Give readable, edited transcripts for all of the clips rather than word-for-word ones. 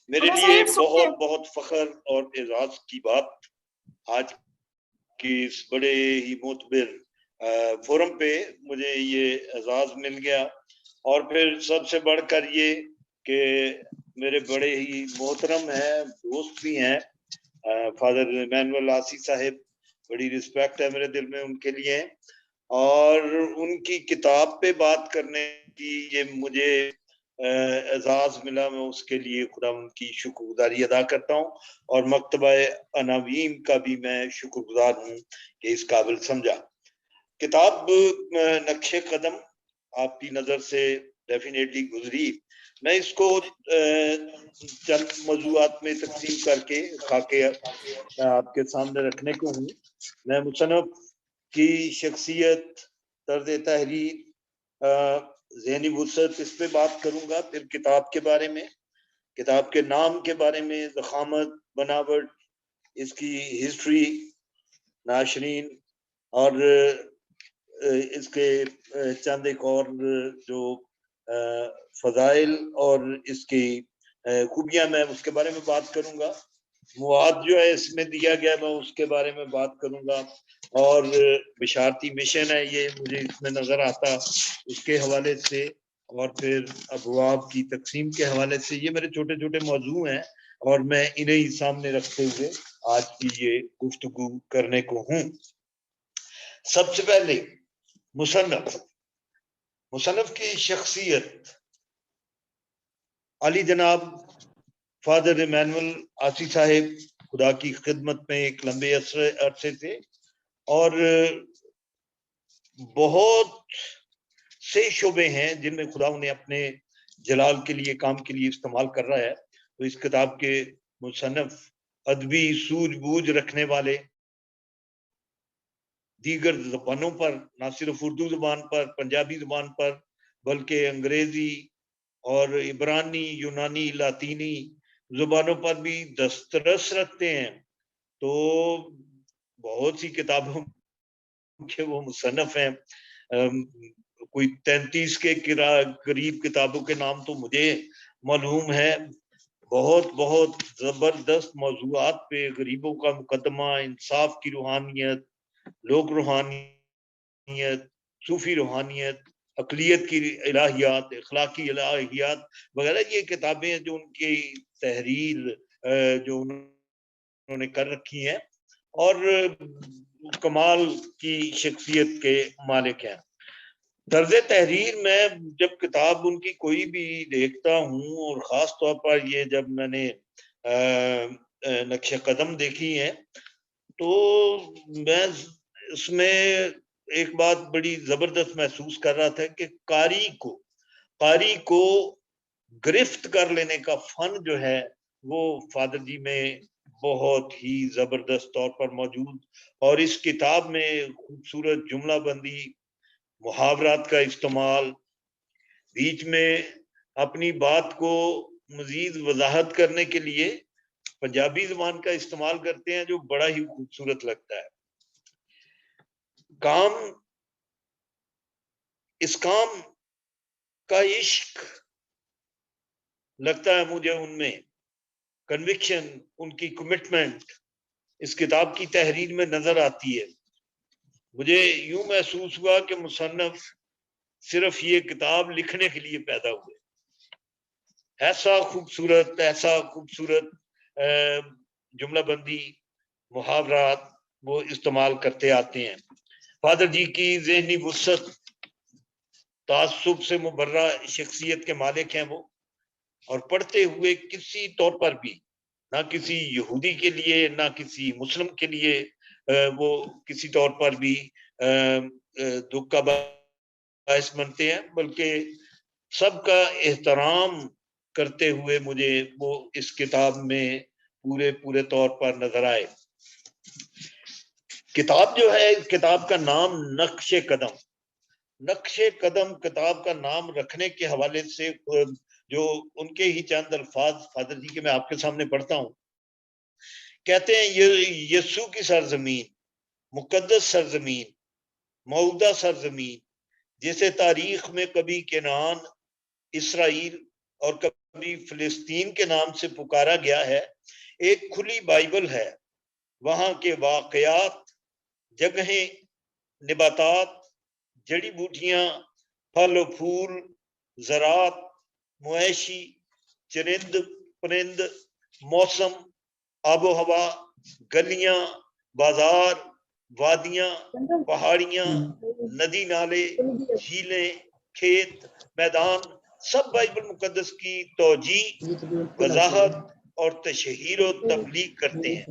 میرے لیے بہت بہت فخر اور اعزاز کی بات آج کی اس بڑے ہی معتبر فورم پہ مجھے یہ اعزاز مل گیا، اور پھر سب سے بڑھ کر یہ کہ میرے بڑے ہی محترم ہیں، دوست بھی ہیں، فادر ایمینول آسی صاحب، بڑی رسپیکٹ ہے میرے دل میں ان کے لیے، اور ان کی کتاب پہ بات کرنے کی یہ مجھے اعزاز ملا، میں اس کے لیے خدا ان کی شکر گزاری ادا کرتا ہوں، اور مکتبہ عناوین کا بھی میں شکر گزار ہوں کہ اس قابل سمجھا۔ کتاب نقش قدم آپ کی نظر سے ڈیفینیٹلی گزری، میں اس کو چند موضوعات میں تقسیم کر کے خاکے آپ کے سامنے رکھنے کو ہوں۔ میں مصنف کی شخصیت، طرز تحریر، ذہنی وسعت، اس پہ بات کروں گا، پھر کتاب کے بارے میں، کتاب کے نام کے بارے میں، ضخامت، بناوٹ، اس کی ہسٹری، ناشرین، اور اس کے چند ایک اور جو فضائل اور اس کی خوبیاں، میں اس کے بارے میں بات کروں گا۔ مواد جو ہے اس میں دیا گیا، میں اس کے بارے میں بات کروں گا، اور بشارتی مشن ہے یہ مجھے اس میں نظر آتا، اس کے حوالے سے، اور پھر ابواب کی تقسیم کے حوالے سے، یہ میرے چھوٹے چھوٹے موضوع ہیں، اور میں انہیں سامنے رکھتے ہوئے آج کی یہ گفتگو کرنے کو ہوں۔ سب سے پہلے مصنف کی شخصیت، علی جناب فادر ایمینول آسی صاحب خدا کی خدمت میں ایک لمبے عرصے سے، اور بہت سے شعبے ہیں جن میں خدا انہیں اپنے جلال کے لیے، کام کے لیے استعمال کر رہا ہے۔ تو اس کتاب کے مصنف ادبی سوجھ بوجھ رکھنے والے، دیگر زبانوں پر، نہ صرف اردو زبان پر، پنجابی زبان پر، بلکہ انگریزی اور عبرانی، یونانی، لاطینی زبانوں پر بھی دسترس رکھتے ہیں، تو بہت سی کتابوں کے وہ مصنف ہیں، کوئی 33 کے قریب کتابوں کے نام تو مجھے معلوم ہے۔ بہت بہت زبردست موضوعات پہ، غریبوں کا مقدمہ، انصاف کی روحانیت، لوک روحانیت، صوفی روحانیت، اقلیت کی الہیات، اخلاقی الہیات وغیرہ، یہ کتابیں جو ان کی تحریر جو انہوں نے کر رکھی ہیں، اور کمال کی شخصیت کے مالک ہیں۔ طرز تحریر میں جب کتاب ان کی کوئی بھی دیکھتا ہوں، اور خاص طور پر یہ جب میں نے نقش قدم دیکھی ہے، تو میں اس میں ایک بات بڑی زبردست محسوس کر رہا تھا کہ قاری کو گرفت کر لینے کا فن جو ہے وہ فادر جی میں بہت ہی زبردست طور پر موجود، اور اس کتاب میں خوبصورت جملہ بندی، محاورات کا استعمال، بیچ میں اپنی بات کو مزید وضاحت کرنے کے لیے پنجابی زبان کا استعمال کرتے ہیں، جو بڑا ہی خوبصورت لگتا ہے۔ اس کام کا عشق لگتا ہے مجھے ان میں، کنوکشن، ان کی کمٹمنٹ اس کتاب کی تحریر میں نظر آتی ہے۔ مجھے یوں محسوس ہوا کہ مصنف صرف یہ کتاب لکھنے کے لیے پیدا ہوئے، ایسا خوبصورت جملہ بندی، محاورات وہ استعمال کرتے آتے ہیں۔ فادر جی کی ذہنی وسعت، تعصب سے مبرہ شخصیت کے مالک ہیں وہ، اور پڑھتے ہوئے کسی طور پر بھی، نہ کسی یہودی کے لیے، نہ کسی مسلم کے لیے وہ کسی طور پر بھی دکھ کا باعث بنتے ہیں، بلکہ سب کا احترام کرتے ہوئے مجھے وہ اس کتاب میں پورے طور پر نظر آئے۔ کتاب جو ہے، کتاب کا نام نقش قدم کتاب کا نام رکھنے کے حوالے سے جو ان کے ہی چند الفاظ فادر جی کے میں آپ کے سامنے پڑھتا ہوں۔ کہتے ہیں یسوع کی سرزمین، مقدس سرزمین، موعودہ سرزمین، جسے تاریخ میں کبھی کنعان، اسرائیل اور کبھی بھی فلسطین کے نام سے پکارا گیا ہے، ایک کھلی بائبل ہے، وہاں کے واقعات، جگہیں، نباتات، جڑی بوٹیاں، پھل و پھول، زراعت، مویشی، چرند پرند، موسم، آب و ہوا، گلیاں، بازار، وادیاں، پہاڑیاں، ندی نالے، جھیلیں، کھیت، میدان، سب بائبل مقدس کی توجیہ، وضاحت اور تشہیر و تبلیغ کرتے ہیں۔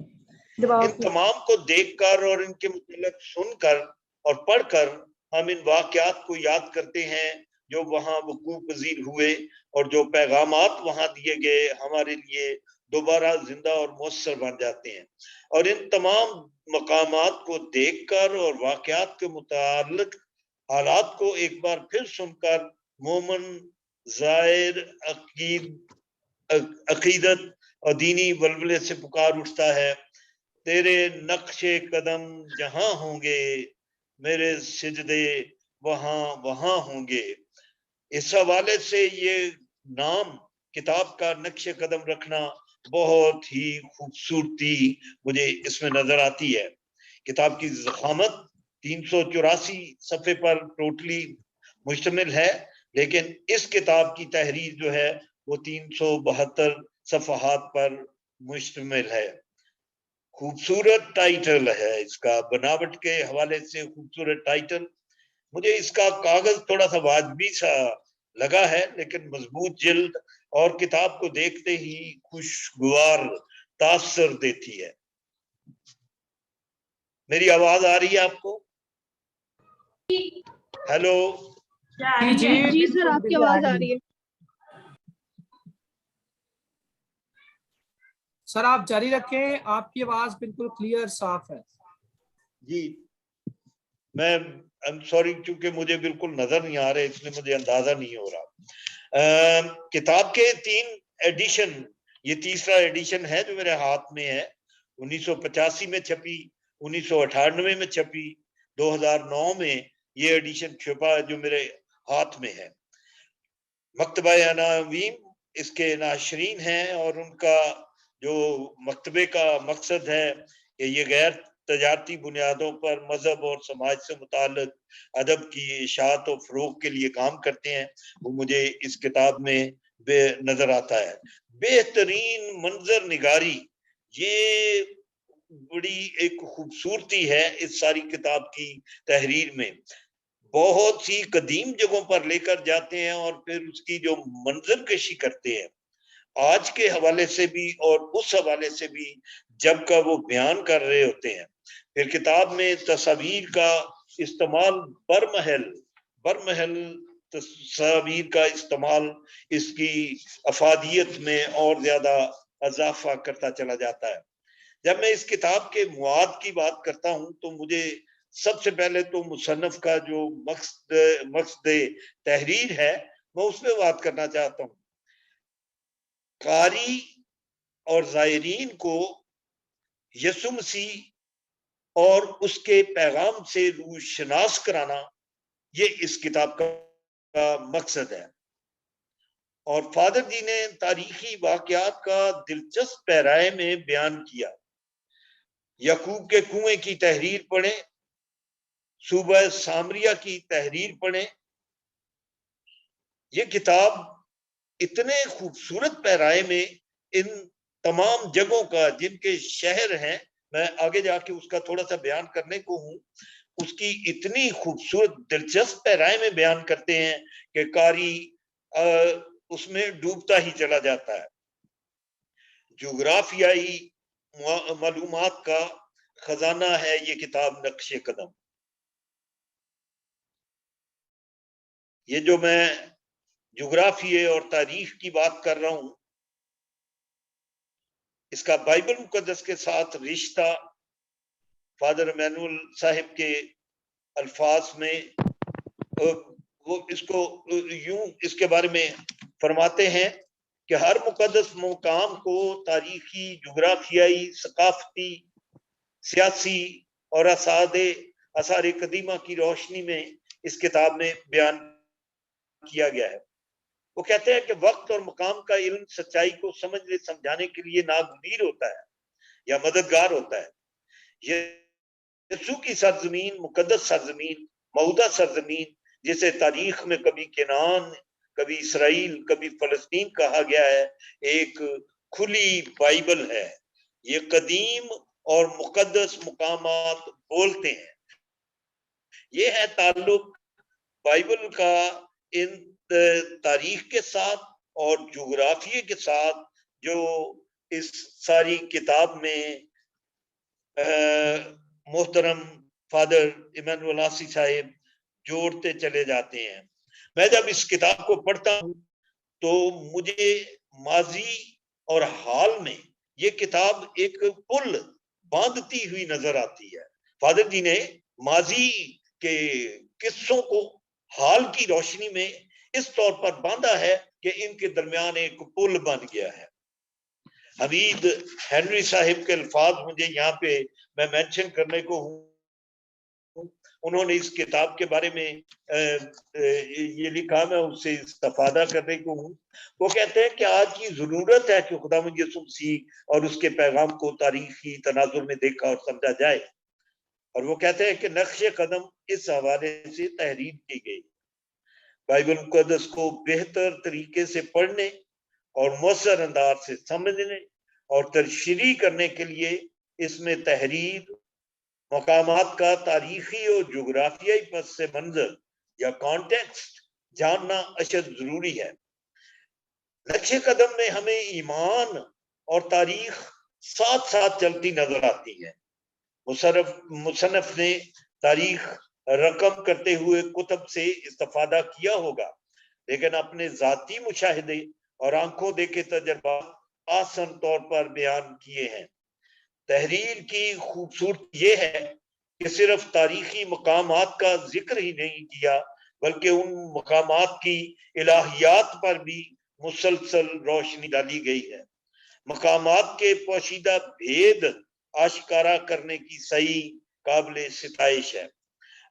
ان تمام کو دیکھ کر اور ان کے متعلق سن کر اور پڑھ کر ہم ان واقعات کو یاد کرتے ہیں جو وہاں وقوع پذیر ہوئے، اور جو پیغامات وہاں دیے گئے ہمارے لیے دوبارہ زندہ اور مؤثر بن جاتے ہیں۔ اور ان تمام مقامات کو دیکھ کر اور واقعات کے متعلق حالات کو ایک بار پھر سن کر مومن ظاہر عقیدت اور دینی ولولے سے پکار اٹھتا ہے، تیرے نقش قدم جہاں ہوں گے، میرے سجدے وہاں وہاں ہوں گے۔ اس حوالے سے یہ نام کتاب کا نقش قدم رکھنا بہت ہی خوبصورتی مجھے اس میں نظر آتی ہے۔ کتاب کی ضخامت 384 صفحے پر ٹوٹلی مشتمل ہے، لیکن اس کتاب کی تحریر جو ہے وہ 372 صفحات پر مشتمل ہے۔ خوبصورت ٹائٹل ہے اس کا، بناوٹ کے حوالے سے خوبصورت ٹائٹل۔ مجھے اس کا کاغذ تھوڑا سا واجبی سا لگا ہے، لیکن مضبوط جلد اور کتاب کو دیکھتے ہی خوشگوار تاثر دیتی ہے۔ میری آواز آ رہی ہے آپ کو؟ ہیلو جی سر، آپ کی آواز آ رہی ہے سر، آپ جاری رکھیں، آپ کی آواز بالکل کلیئر صاف ہے۔ جی میں سوری، چونکہ مجھے بالکل نظر نہیں آ رہے اس لیے مجھے اندازہ نہیں ہو رہا۔ کتاب کے 3 ایڈیشن، یہ تیسرا ایڈیشن ہے جو میرے ہاتھ میں ہے۔ 1985 میں چھپی، 1998 میں چھپی، 2009 میں یہ ایڈیشن چھپا جو میرے ہاتھ میں ہے۔ مکتبہ عناوین اس کے ناشرین ہیں، اور ان کا جو مکتبے کا مقصد ہے کہ یہ غیر تجارتی بنیادوں پر مذہب اور سماج سے متعلق ادب کی اشاعت و فروغ کے لیے کام کرتے ہیں، وہ مجھے اس کتاب میں نظر آتا ہے۔ بہترین منظر نگاری، یہ بڑی ایک خوبصورتی ہے اس ساری کتاب کی تحریر میں۔ بہت سی قدیم جگہوں پر لے کر جاتے ہیں اور پھر اس کی جو منظر کشی کرتے ہیں، آج کے حوالے سے بھی اور اس حوالے سے بھی جب کا وہ بیان کر رہے ہوتے ہیں۔ پھر کتاب میں تصاویر کا استعمال برمحل تصاویر کا استعمال اس کی افادیت میں اور زیادہ اضافہ کرتا چلا جاتا ہے۔ جب میں اس کتاب کے مواد کی بات کرتا ہوں تو مجھے سب سے پہلے تو مصنف کا جو مقصد تحریر ہے میں اس میں بات کرنا چاہتا ہوں۔ قاری اور زائرین کو یسوع مسیح اور اس کے پیغام سے روشناس کرانا، یہ اس کتاب کا مقصد ہے۔ اور فادر جی نے تاریخی واقعات کا دلچسپ پیرائے میں بیان کیا۔ یعقوب کے کنویں کی تحریر پڑھیں، صوبہ سامریہ کی تحریر پڑھیں۔ یہ کتاب اتنے خوبصورت پیرائے میں ان تمام جگہوں کا، جن کے شہر ہیں، میں آگے جا کے اس کا تھوڑا سا بیان کرنے کو ہوں، اس کی اتنی خوبصورت دلچسپ پیرائے میں بیان کرتے ہیں کہ قاری اس میں ڈوبتا ہی چلا جاتا ہے۔ جغرافیائی معلومات کا خزانہ ہے یہ کتاب نقش قدم۔ یہ جو میں جغرافیے اور تاریخ کی بات کر رہا ہوں، اس کا بائبل مقدس کے ساتھ رشتہ فادر ایمینول صاحب کے الفاظ میں وہ اس کو یوں اس کے بارے میں فرماتے ہیں کہ ہر مقدس مقام کو تاریخی، جغرافیائی، ثقافتی، سیاسی اور آثار قدیمہ کی روشنی میں اس کتاب میں بیان کیا گیا ہے۔ وہ کہتے ہیں کہ وقت اور مقام کا علم سچائی کو سمجھنے سمجھانے کے لیے ناگزیر ہوتا ہے یا مددگار ہوتا ہے. یسوع کی سرزمین، مقدس سرزمین، موعودہ سرزمین، جسے تاریخ میں کبھی کنعان، کبھی اسرائیل، کبھی فلسطین کہا گیا ہے، ایک کھلی بائبل ہے. یہ قدیم اور مقدس مقامات بولتے ہیں. یہ ہے تعلق بائبل کا ان تاریخ کے ساتھ اور جغرافیے کے ساتھ جو اس ساری کتاب میں محترم فادر ایمینول آسی صاحب جوڑتے چلے جاتے ہیں. میں جب اس کتاب کو پڑھتا ہوں تو مجھے ماضی اور حال میں یہ کتاب ایک پل باندھتی ہوئی نظر آتی ہے. فادر جی نے ماضی کے قصوں کو حال کی روشنی میں اس طور پر باندھا ہے کہ ان کے درمیان ایک پل بن گیا ہے. حمید ہنری صاحب کے الفاظ مجھے یہاں پہ میں مینشن کرنے کو ہوں. انہوں نے اس کتاب کے بارے میں یہ لکھا، میں اس سے استفادہ کرنے کو ہوں. وہ کہتے ہیں کہ آج کی ضرورت ہے کہ خداوند یسوع مسیح اور اس کے پیغام کو تاریخی تناظر میں دیکھا اور سمجھا جائے. اور وہ کہتے ہیں کہ نقش قدم اس حوالے سے تحریر کی گئی. بائبل مقدس کو بہتر طریقے سے پڑھنے اور مؤثر انداز سے سمجھنے اور تشریح کرنے کے لیے اس میں تحریر، مقامات کا تاریخی اور جغرافیائی پس منظر یا کانٹیکسٹ جاننا اشد ضروری ہے. نقش قدم میں ہمیں ایمان اور تاریخ ساتھ ساتھ چلتی نظر آتی ہے. مصنف نے تاریخ رقم کرتے ہوئے کتب سے استفادہ کیا ہوگا، لیکن اپنے ذاتی مشاہدے اور آنکھوں دیکھے تجربات آسان طور پر بیان کیے ہیں. تحریر کی خوبصورتی یہ ہے کہ صرف تاریخی مقامات کا ذکر ہی نہیں کیا، بلکہ ان مقامات کی الہیات پر بھی مسلسل روشنی ڈالی گئی ہے. مقامات کے پوشیدہ بھید آشکارا کرنے کی صحیح قابل ستائش ہے.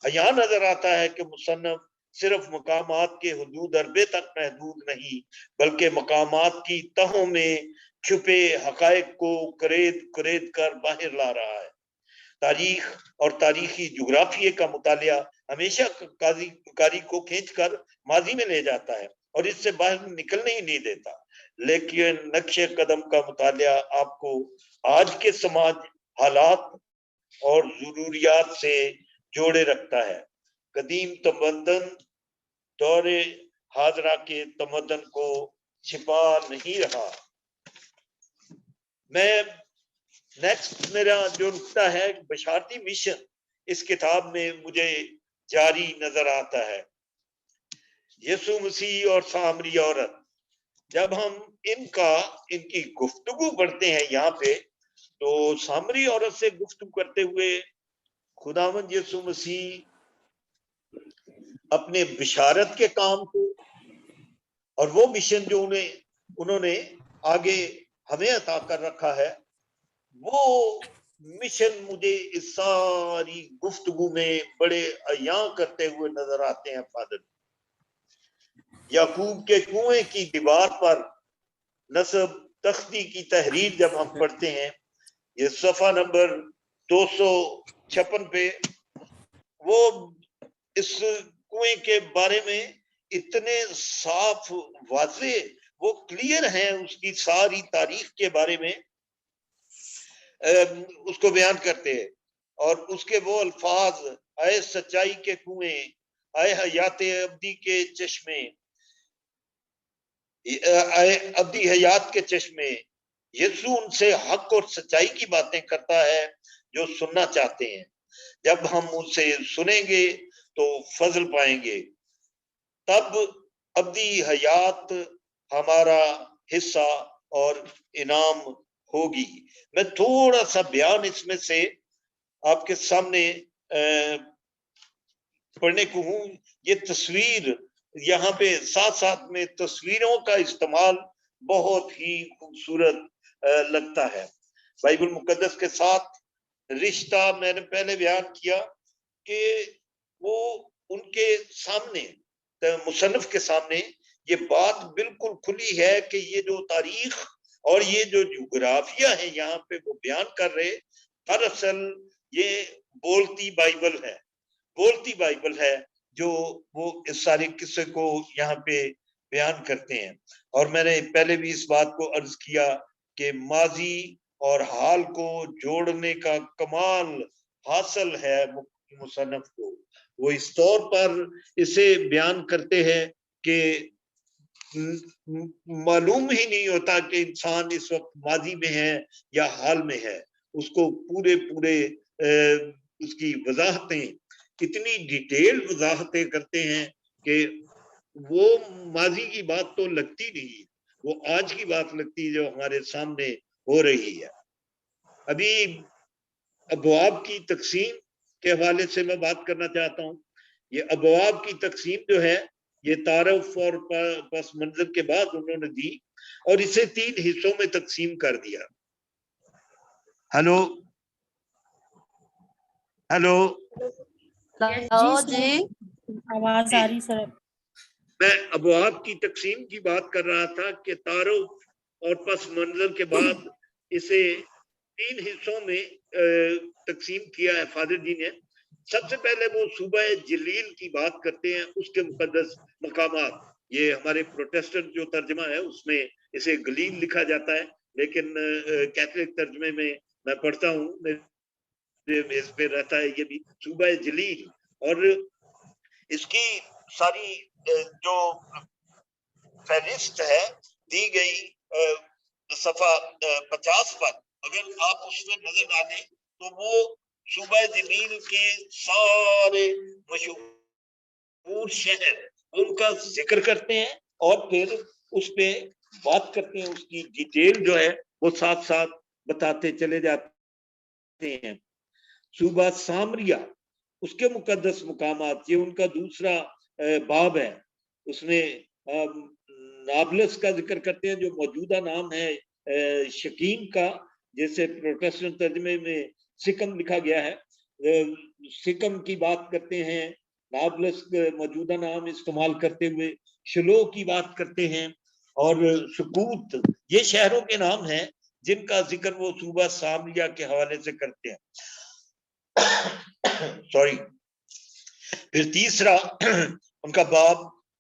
یہاں نظر آتا ہے کہ مصنف صرف مقامات کے حدود عربے تک محدود نہیں، بلکہ مقامات کی تہوں میں چھپے حقائق کو کرید کر باہر لا رہا ہے. تاریخ اور تاریخی جغرافیے کا مطالعہ ہمیشہ کاری کو کھینچ کر ماضی میں لے جاتا ہے اور اس سے باہر نکلنے ہی نہیں دیتا. لیکن نقش قدم کا مطالعہ آپ کو آج کے سماج، حالات اور ضروریات سے جوڑے رکھتا ہے. قدیم تمدن دور حاضرہ کے تمدن کو چھپا نہیں رہا. میں نیکسٹ میرا جو نقطہ ہے بشارتی مشن اس کتاب میں مجھے جاری نظر آتا ہے. یسوع مسیح اور سامری عورت، جب ہم ان کی گفتگو پڑھتے ہیں یہاں پہ، تو سامری عورت سے گفتگو کرتے ہوئے خداوند یسوع مسیح اپنے بشارت کے کام کو اور وہ مشن جو انہوں نے آگے ہمیں عطا کر رکھا ہے، وہ مشن مجھے اس ساری گفتگو میں بڑے عیاں کرتے ہوئے نظر آتے ہیں. فادر یعقوب کے کنویں کی دیوار پر نصب تختی کی تحریر جب ہم پڑھتے ہیں، یہ صفحہ نمبر 256 پہ، وہ اس کنویں کے بارے میں اتنے صاف واضح، وہ کلیئر ہیں، اس کی ساری تاریخ کے بارے میں اس کو بیان کرتے ہیں. اور اس کے وہ الفاظ، اے سچائی کے کنویں، اے حیات ابدی کے چشمے، اے ابدی حیات کے چشمے. یسوع ان سے حق اور سچائی کی باتیں کرتا ہے جو سننا چاہتے ہیں. جب ہم ان سے سنیں گے تو فضل پائیں گے، تب ابدی حیات ہمارا حصہ اور انعام ہوگی. میں تھوڑا سا بیان اس میں سے آپ کے سامنے پڑھنے کو ہوں. یہ تصویر یہاں پہ ساتھ ساتھ میں تصویروں کا استعمال بہت ہی خوبصورت لگتا ہے. بائبل مقدس کے ساتھ رشتہ میں نے پہلے بیان کیا کہ وہ ان کے سامنے، مصنف کے سامنے یہ بات بالکل کھلی ہے کہ یہ جو تاریخ اور یہ جو جغرافیہ ہے یہاں پہ وہ بیان کر رہے، دراصل یہ بولتی بائبل ہے، بولتی بائبل ہے جو وہ اس سارے قصے کو یہاں پہ بیان کرتے ہیں۔ اور میں نے پہلے بھی اس بات کو عرض کیا کہ ماضی اور حال کو جوڑنے کا کمال حاصل ہے مصنف کو، وہ اس طور پر اسے بیان کرتے ہیں کہ معلوم ہی نہیں ہوتا کہ انسان اس وقت ماضی میں ہے یا حال میں ہے، اس کو پورے اس کی وضاحتیں اتنی ڈیٹیل وضاحتیں کرتے ہیں کہ وہ ماضی کی بات تو لگتی نہیں، وہ آج کی بات لگتی ہے جو ہمارے سامنے ہو رہی ہے۔ ابھی ابواب کی تقسیم کے حوالے سے میں بات کرنا چاہتا ہوں۔ یہ ابواب کی تقسیم جو ہے یہ تعارف اور پس منظر کے بعد انہوں نے دی اور اسے 3 حصوں میں تقسیم کر دیا۔ ہلو ہلو جی آواز آ رہی سر۔ میں ابواب کی تقسیم کی بات کر رہا تھا کہ تعارف اور پس منظر کے بعد اسے 3 حصوں میں تقسیم کیا ہے فادر جی نے۔ سب سے پہلے وہ صوبہ جلیل کی بات کرتے ہیں، اس کے مقدس مقامات۔ یہ ہمارے پروٹیسٹنٹ جو ترجمہ ہے اس میں اسے گلیل لکھا جاتا ہے، لیکن کیتھولک ترجمے میں پڑھتا ہوں، میز پہ رہتا ہے یہ بھی صوبہ جلیل۔ اور اس کی ساری جو فہرست ہے دی گئی صفحہ 50 پر، اگر آپ اس میں نظر ڈالیں تو وہ صوبہ جلیل کے سارے مشہور شہر ان کا ذکر کرتے ہیں اور پھر اس پہ بات کرتے ہیں، اس کی ڈیٹیل جو ہے وہ ساتھ ساتھ بتاتے چلے جاتے ہیں۔ صوبہ سامریہ، اس کے مقدس مقامات، یہ ان کا دوسرا باب ہے، اس میں نابلس کا ذکر کرتے ہیں جو موجودہ نام ہے شکیم کا، جیسے پروٹیسٹنٹ ترجمے میں سکم لکھا گیا ہے، سکم کی بات کرتے ہیں، نابلس موجودہ نام استعمال کرتے ہوئے شلو کی بات کرتے ہیں، اور سکوت، یہ شہروں کے نام ہیں جن کا ذکر وہ صوبہ سامریہ کے حوالے سے کرتے ہیں۔ سوری۔ پھر تیسرا ان کا باب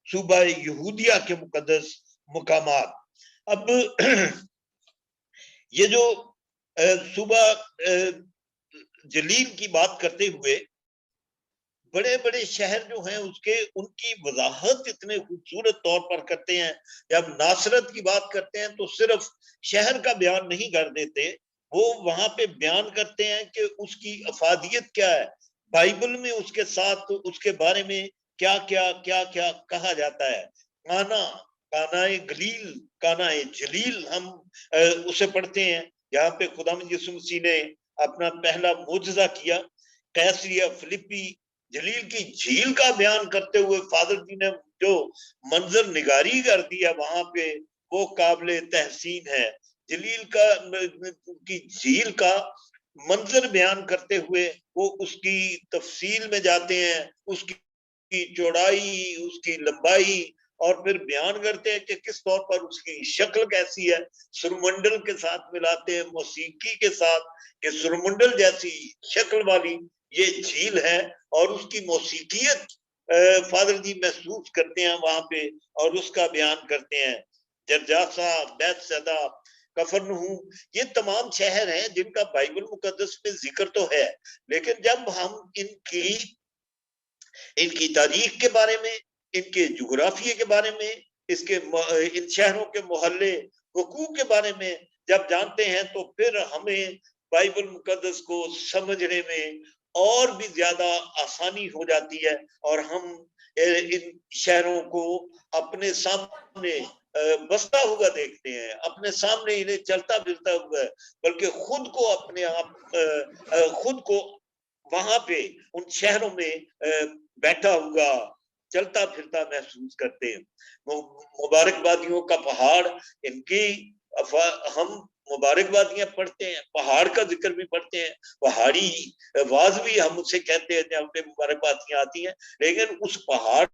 صوبہ یہودیہ کے مقدس مقامات۔ اب یہ جو صوبہ جلیل کی بات کرتے ہوئے بڑے بڑے شہر جو ہیں اس کے ان کی وضاحت اتنے خوبصورت طور پر کرتے ہیں۔ جب ناصرت کی بات کرتے ہیں تو صرف شہر کا بیان نہیں کر دیتے، وہ وہاں پہ بیان کرتے ہیں کہ اس کی افادیت کیا ہے، بائبل میں اس کے ساتھ اس کے بارے میں کیا کیا کیا کیا کہا جاتا ہے۔ کانا گلیل، کانا جلیل ہم اسے پڑھتے ہیں، یہاں پہ خداوند یسوع مسیح نے اپنا پہلا معجزہ کیا۔ قیصریہ فلپی، جلیل کی جھیل کا بیان کرتے ہوئے فادر جی نے جو منظر نگاری کر دیا وہاں پہ وہ قابل تحسین ہے۔ جلیل کی جھیل کا منظر بیان کرتے ہوئے وہ اس کی تفصیل میں جاتے ہیں، اس کی چوڑائی، اس کی لمبائی، اور پھر بیان کرتے ہیں کہ کس طور پر اس کی شکل کیسی ہے، سرمنڈل کے ساتھ ملاتے ہیں موسیقی کے ساتھ کہ سرمنڈل جیسی شکل والی یہ جھیل ہے، اور اس کی موسیقیت فادر جی محسوس کرتے ہیں وہاں پہ اور اس کا بیان کرتے ہیں۔ جرجاسا، بیت سیدا، کفرنہوم، یہ تمام شہر ہیں جن کا بائبل مقدس میں ذکر تو ہے، لیکن جب ہم ان کی تاریخ کے بارے میں، ان کے جغرافیے کے بارے میں، ان شہروں کے محلے حقوق کے بارے میں جب جانتے ہیں تو پھر ہمیں بائبل مقدس کو سمجھنے میں اور بھی زیادہ آسانی ہو جاتی ہے، اور ہم ان شہروں کو اپنے سامنے بستا ہوا دیکھتے ہیں، اپنے سامنے انہیں چلتا پھرتا ہوا ہے، بلکہ خود کو اپنے آپ خود کو وہاں پہ ان شہروں میں بیٹھا ہوا چلتا پھرتا محسوس کرتے ہیں۔ مبارک بادیوں کا پہاڑ، ان کی ہم مبارک بادیاں پڑھتے ہیں، پہاڑ کا ذکر بھی پڑھتے ہیں، پہاڑی آواز بھی ہم اسے کہتے ہیں جب پہ مبارک بادیاں آتی ہیں، لیکن اس پہاڑ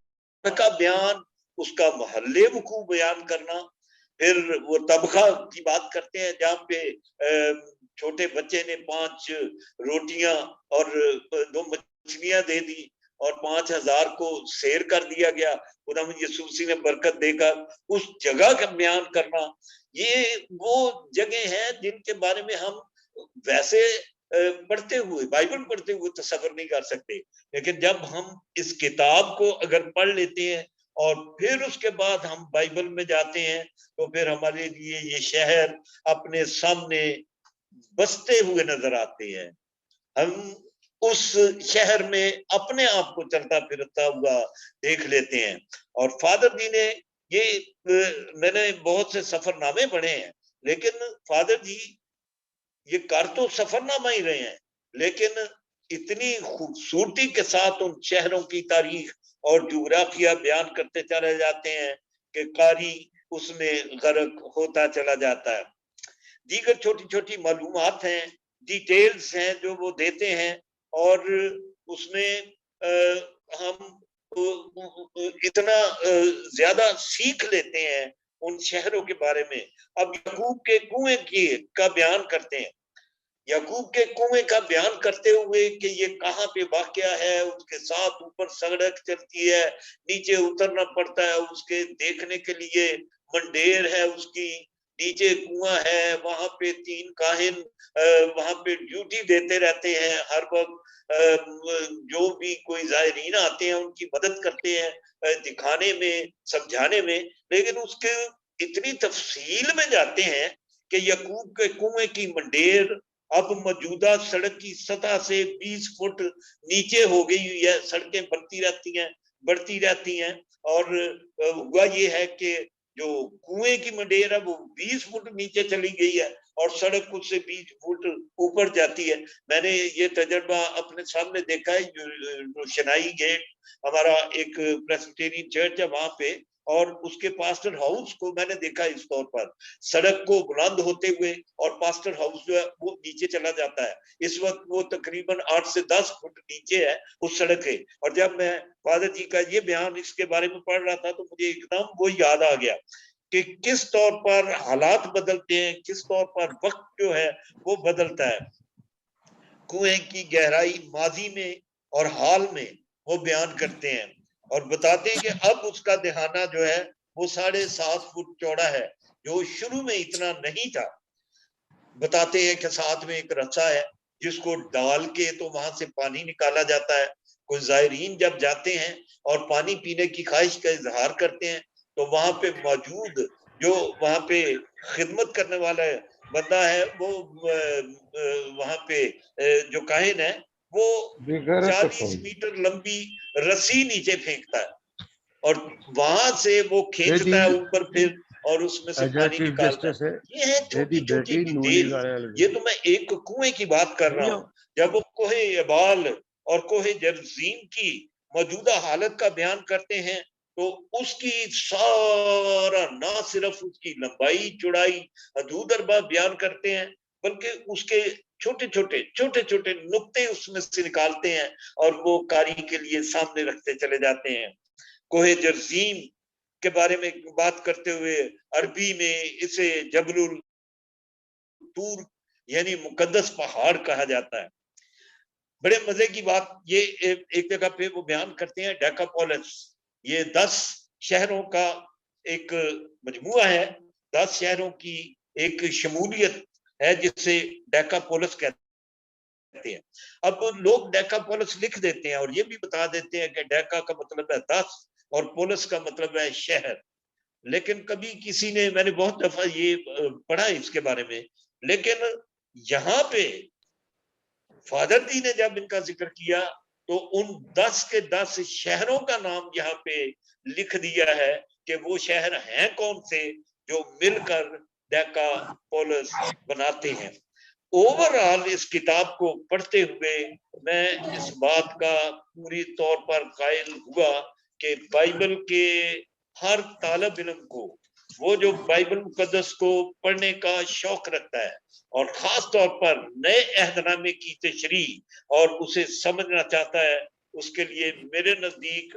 کا بیان، اس کا محل وقوع بیان کرنا. پھر وہ طبخہ کی بات کرتے ہیں جہاں پہ چھوٹے بچے نے 5 روٹیاں اور 2 مچھلیاں دے دی اور 5000 کو سیر کر دیا گیا. خدا یسوع نے برکت دے کر اس جگہ کا بیان کرنا. یہ وہ جگہ ہیں جن کے بارے میں ہم ویسے پڑھتے ہوئے بائبل پڑھتے ہوئے تصور نہیں کر سکتے، لیکن جب ہم اس کتاب کو اگر پڑھ لیتے ہیں اور پھر اس کے بعد ہم بائبل میں جاتے ہیں تو پھر ہمارے لیے یہ شہر اپنے سامنے بستے ہوئے نظر آتے ہیں. ہم اس شہر میں اپنے آپ کو چلتا پھرتا ہوا دیکھ لیتے ہیں. اور فادر جی نے میں نے بہت سے سفر نامے پڑھے ہیں، لیکن فادر جی یہ کر تو سفر نامہ ہی رہے ہیں، لیکن اتنی خوبصورتی کے ساتھ ان شہروں کی تاریخ اور جغرافیہ بیان کرتے چلے جاتے ہیں کہ قاری اس میں غرق ہوتا چلا جاتا ہے. دیگر چھوٹی چھوٹی معلومات ہیں، ڈیٹیلز ہیں جو وہ دیتے ہیں، اور اس میں ہم اتنا زیادہ سیکھ لیتے ہیں ان شہروں کے بارے میں. اب یعقوب کے کنویں کا بیان کرتے ہیں. یعقوب کے کنویں کا بیان کرتے ہوئے کہ یہ کہاں پہ واقع ہے، اس کے ساتھ اوپر سڑک چلتی ہے، نیچے اترنا پڑتا ہے اس کے دیکھنے کے لیے، منڈیر ہے اس کی، نیچے کنواں ہے، وہاں پہ 3 کاہن وہاں پہ ڈیوٹی دیتے رہتے ہیں ہر وقت. جو بھی کوئی زائرین آتے ہیں ان کی مدد کرتے ہیں دکھانے میں، سمجھانے میں. لیکن اس کے اتنی تفصیل میں جاتے ہیں کہ یعقوب کے کنویں کی منڈیر اب موجودہ سڑک کی سطح سے 20 فٹ نیچے ہو گئی ہوئی ہے. سڑکیں بڑھتی رہتی ہیں اور ہوا یہ ہے کہ جو کنویں کی منڈیر ہے وہ 20 فٹ نیچے چلی گئی ہے اور سڑک اس سے 20 فٹ اوپر جاتی ہے. میں نے یہ تجربہ اپنے سامنے دیکھا ہے. روشنائی گیٹ ہمارا ایک پریسبیٹیرین چرچ ہے وہاں پہ، اور اس کے پاسٹر ہاؤس کو میں نے دیکھا اس طور پر سڑک کو بلند ہوتے ہوئے، اور پاسٹر ہاؤس جو ہے وہ نیچے چلا جاتا ہے. اس وقت وہ تقریباً 8 سے 10 فٹ نیچے ہے اس سڑک ہے. اور جب میں فادر جی کا یہ بیان اس کے بارے میں پڑھ رہا تھا تو مجھے ایک دم وہ یاد آ گیا کہ کس طور پر حالات بدلتے ہیں، کس طور پر وقت جو ہے وہ بدلتا ہے. کنویں کی گہرائی ماضی میں اور حال میں وہ بیان کرتے ہیں اور بتاتے ہیں کہ اب اس کا دہانہ جو ہے وہ 7.5 فٹ چوڑا ہے، جو شروع میں اتنا نہیں تھا. بتاتے ہیں کہ ساتھ میں ایک رسا ہے جس کو ڈال کے تو وہاں سے پانی نکالا جاتا ہے. کوئی زائرین جب جاتے ہیں اور پانی پینے کی خواہش کا اظہار کرتے ہیں تو وہاں پہ موجود جو وہاں پہ خدمت کرنے والا بندہ ہے وہ وہاں پہ جو کاہن ہے وہ 40 میٹر لمبی رسی نیچے پھینکتا ہے اور وہاں سے وہ کھینچتا ہے اوپر پھر اور اس میں سے پانی نکالتا ہے. یہ ہے چھوٹی چھوٹی ڈیٹیل. یہ تو میں ایک کنویں کی بات کر رہا ہوں. جب وہ کوہ ابال اور کوہ جرزیم کی موجودہ حالت کا بیان کرتے ہیں تو اس کی سارا نہ صرف اس کی لمبائی چوڑائی حدود اربا بیان کرتے ہیں بلکہ اس کے چھوٹے چھوٹے نقطے اس میں سے نکالتے ہیں اور وہ قاری کے لیے سامنے رکھتے چلے جاتے ہیں. کوہ جرزیم کے بارے میں بات کرتے ہوئے عربی میں اسے جبل الطور یعنی مقدس پہاڑ کہا جاتا ہے. بڑے مزے کی بات یہ ایک جگہ پہ وہ بیان کرتے ہیں ڈیکاپولس. یہ 10 شہروں کا ایک مجموعہ ہے، 10 شہروں کی ایک شمولیت ہے جسے ڈیکاپولس کہتے ہیں. اب لوگ ڈیکاپولس لکھ دیتے ہیں اور یہ بھی بتا دیتے ہیں کہ ڈیکا کا مطلب ہے 10 اور پولس کا مطلب ہے شہر. لیکن کبھی کسی نے، میں نے بہت دفعہ یہ پڑھا اس کے بارے میں، لیکن یہاں پہ فادر جی نے جب ان کا ذکر کیا تو ان 10 کے 10 شہروں کا نام یہاں پہ لکھ دیا ہے کہ وہ شہر ہیں کون سے جو مل کر ڈیکا پولس بناتے ہیں. اوورآل اس کتاب کو پڑھتے ہوئے میں اس بات کا پوری طور پر قائل ہوا کہ بائبل کے ہر طالب علم کو، وہ جو بائبل مقدس کو پڑھنے کا شوق رکھتا ہے اور خاص طور پر نئے عہد نامے کی تشریح اور اسے سمجھنا چاہتا ہے، اس کے لیے میرے نزدیک